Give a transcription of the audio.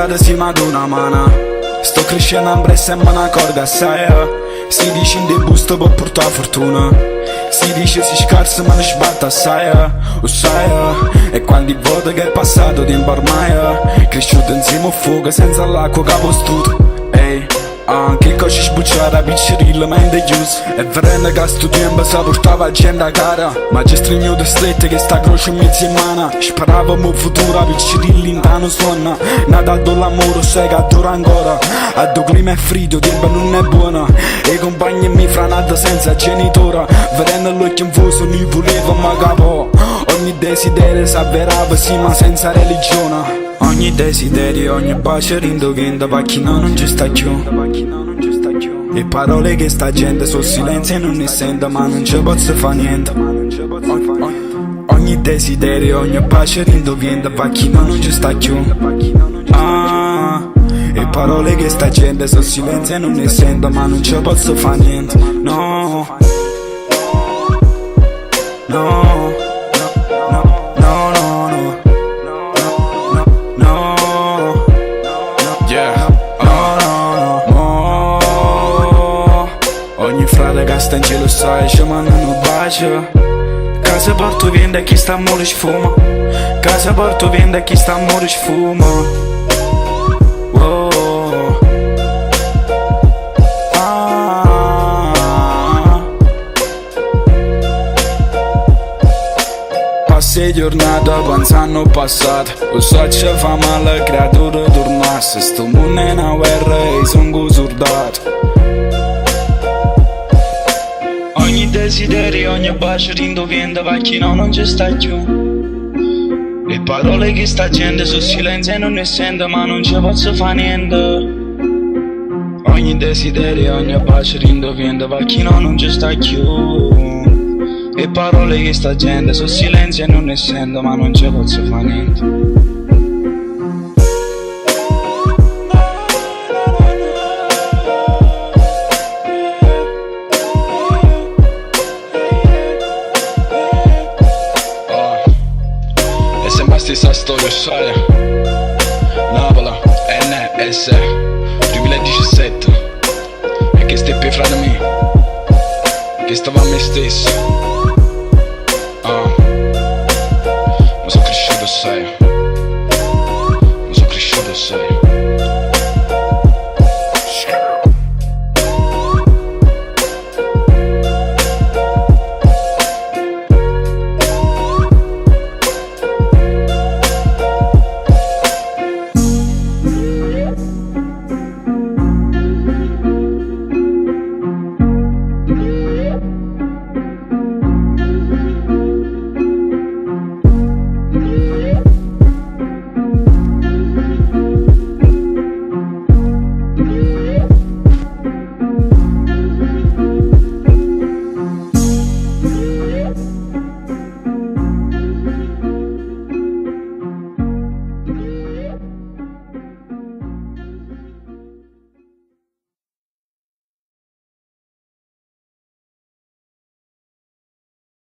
strada si ma una mano. Sto crescendo a Brescia e me ne accorgo assai. Si dice in debusto può portare fortuna. Si dice si scarsa ma ne sbatte assai. Lo sai. E quando volta che è passato tempo ormai, cresciuto insieme a fuoco senza l'acqua che ha postuto. Ehi, che cosa sbucciata piccerilla ma in de chiuso. E verendo che a sto tempo si portava gente a cara, ma c'è stringnuto stretto che sta croce in mezzo in mano. Speravamo futuro a piccerilla in tano suona. Nata l'amore sai che dura ancora. A do clima è freddo, tempo non è buono. E i compagni mi franata senza genitora. Vedendo l'occhio in fuso mi voleva ma capo. Ogni desiderio s'avverava sì ma senza religione. Ogni desiderio, ogni pace rindoghenda va chi no non ci sta più. Le parole che sta gente sul silenzio e non ne sento ma non ci posso fa niente. Ogni desiderio, ogni pace rindoghenda va chi no non ci sta più. Le parole che sta gente sul silenzio e non ne sento ma non ci posso fa niente. No. No. Ogni frate che sta in cielo sai ci mandano un bacio. Casa porto vende a chi sta a muore sfuma. Casa porto vende a chi sta a muore sfuma. Oh. Passe giornate pensando al passato. Lo so ci fa male creatura tornasse. Sto mondo è una guerra e sono soldato. Ogni desiderio, ogni bacio rindovienda va chi no non ci sta più. Le parole che sta gente sul silenzio e non ne sento ma non ci posso fa niente. Ogni desiderio, ogni bacio rindovienda va chi no non ci sta più. Le parole che sta gente sul silenzio e non ne sento ma non ci posso fa niente. Stessa storia, sai? Napoli, NS 2017. E che stai per frate me? Che stava a me stesso.